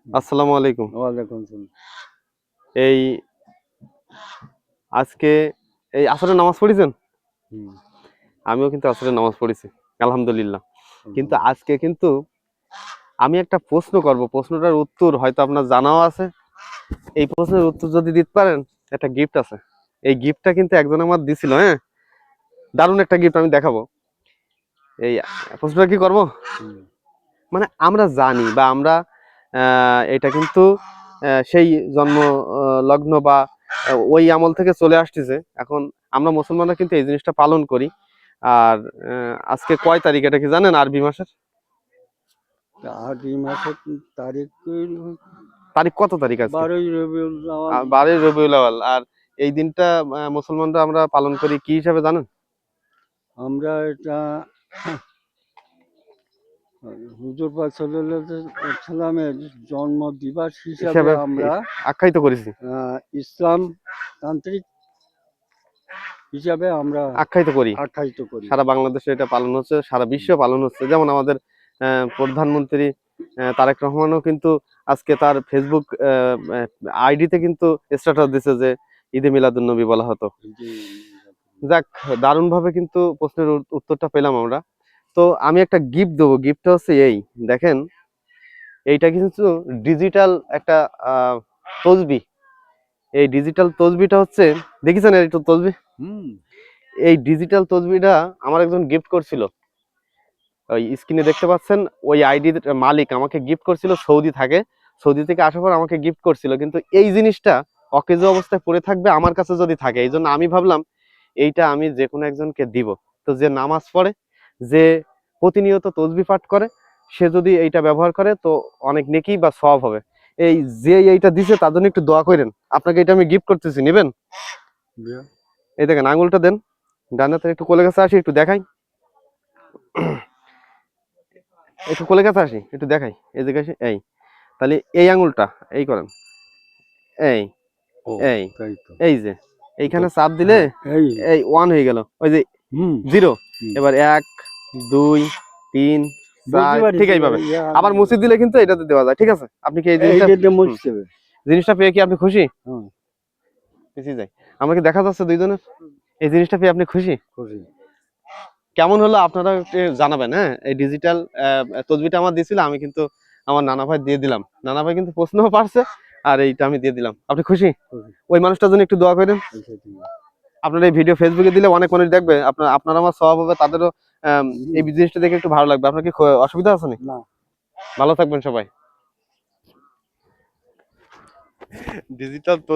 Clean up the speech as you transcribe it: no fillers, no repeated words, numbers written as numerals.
আসসালামু আলাইকুম। ওয়ালাইকুম আসসালাম। এই আজকে এই আসরের নামাজ পড়েছেন? হুম, আমিও কিন্তু আসরের নামাজ পড়েছি। আলহামদুলিল্লাহ। কিন্তু আলহামদুলিল্লাহ। আজকে কিন্তু আমি একটা প্রশ্ন করব। প্রশ্নটার উত্তর হয়তো আপনার জানাও আছে। এই প্রশ্নের উত্তর যদি দিতে পারেন, একটা গিফট আছে। এই গিফটটা কিন্তু একজন আমার দিছিল, হ্যাঁ? দারুণ একটা গিফট আমি দেখাবো। এই প্রশ্নটা কি করব? হুম, মানে আমরা জানি বা আমরা এটা কিন্তু সেই জন্ম লগ্ন বা ওই আমল থেকে চলে আসতেছে। এখন আমরা মুসলমানরা কিন্তু এই জিনিসটা পালন করি। আর আজকে কয় তারিখ এটা কি জানেন আরবি মাসের? আরবি মাসের তারিখ তারিখ কত তারিখ আজকে? 12ই রবিউল আওয়াল। 12ই রবিউল আওয়াল। আর এই দিনটা মুসলমানরা আমরা পালন করি কি হিসাবে জানেন? আমরা এটা হুজুর পাক সাল্লাল্লাহু আলাইহি ওয়াসাল্লামের জন্ম দিবস হিসাবে হিসাবে আমরা আখ্যায়িত করেছি। ইসলাম তান্ত্রিক হিসাবে আমরা আখ্যায়িত করি। আখ্যায়িত করি। সারা বাংলাদেশে এটা পালন হচ্ছে, সারা বিশ্বে পালন হচ্ছে। যেমন আমাদের প্রধানমন্ত্রী তারেক রহমানও কিন্তু আজকে তার ফেসবুক আইডিতে কিন্তু স্ট্যাটাস দিছে যে ঈদে মিলাদুন নবী বলা হতো। জি, যাক, দারুণভাবে কিন্তু প্রশ্নের উত্তরটা পেলাম আমরা। তো আমি একটা গিফট দেবো। গিফটটা হচ্ছে এই দেখেন, এইটা কিন্তু ডিজিটাল একটা তসবি। এই ডিজিটাল তসবিটা হচ্ছে, দেখেছেন এই তসবি? হুম, এই ডিজিটাল তসবিটা আমার একজন গিফট করছিল। ওই স্ক্রিনে দেখতে পাচ্ছেন, ওই আইডির মালিক আমাকে গিফট করছিল। সৌদি থাকে, সৌদি থেকে আসার পর আমাকে গিফট করছিল। কিন্তু এই জিনিসটা অকেজো অবস্থায় পড়ে থাকবে আমার কাছে যদি থাকে, এই জন্য আমি ভাবলাম এইটা আমি যে কোনো একজনকে দিব। তো যে নামাজ পড়ে, যে প্রতিনিয়ত তসবি পাঠ করে, সে যদি এইটা ব্যবহার করে তো অনেক নেকি বা সওয়াব হবে। এই যে এইটা দিছে তার জন্য একটু দোয়া করেন। আপনাকে এটা আমি গিফট করতেছি, নেবেন? দিয়া, এই দেখেন, আঙুলটা দেন, ডান হাতে একটু কোলে কাছে আসি, একটু দেখাই, একটু কোলে কাছে আসি, একটু দেখাই, এই দিকে আসি, এই তাহলে এই আঙুলটা এই করেন, এই ও এই তাই তো। এই যে এইখানে তো- চাপ দিলে হ্যাঁ, এই এই ওয়ান হয়ে গেল, ওই যে হুম, জিরো। হুম। এবার 1 2 3 বুঝতে 4, ঠিক পারছি এইভাবে। ইয়া, আবার মুছে দিলে কিন্তু এটাতে দেওয়া যায়। ঠিক আছে? আপনি কি এই জিনিসটা এইটাতে মুছতে হবে। জিনিসটা পেয়ে কি আপনি খুশি? হ্যাঁ, পিছিয়ে যাই, আমরা কি দেখা যাচ্ছে দুইজনের? এই জিনিসটা পেয়ে আপনি খুশি? খুশি। কেমন হলো আপনারা একটু জানাবেন। হ্যাঁ, এই ডিজিটাল তসবিটা আমার দিয়েছিল, আমি কিন্তু আমার নানা ভাই দিয়ে দিলাম। নানা ভাই কিন্তু প্রশ্নও পারছে, আর এইটা আমি দিয়ে দিলাম। আপনি খুশি? খুশি। ওই মানুষটার জন্য একটু দোয়া করেন। আচ্ছা, ঠিক আছে। আপনার এই ভিডিও ফেসবুকে দিলে অনেক মানুষ দেখবে, আপনার আমার স্বভাব হবে, তাদেরও এই হুম, জিনিসটা দেখে একটু ভালো লাগবে। আপনার কি অসুবিধা আছে না? না। ভালো থাকবেন সবাই। ডিজিটাল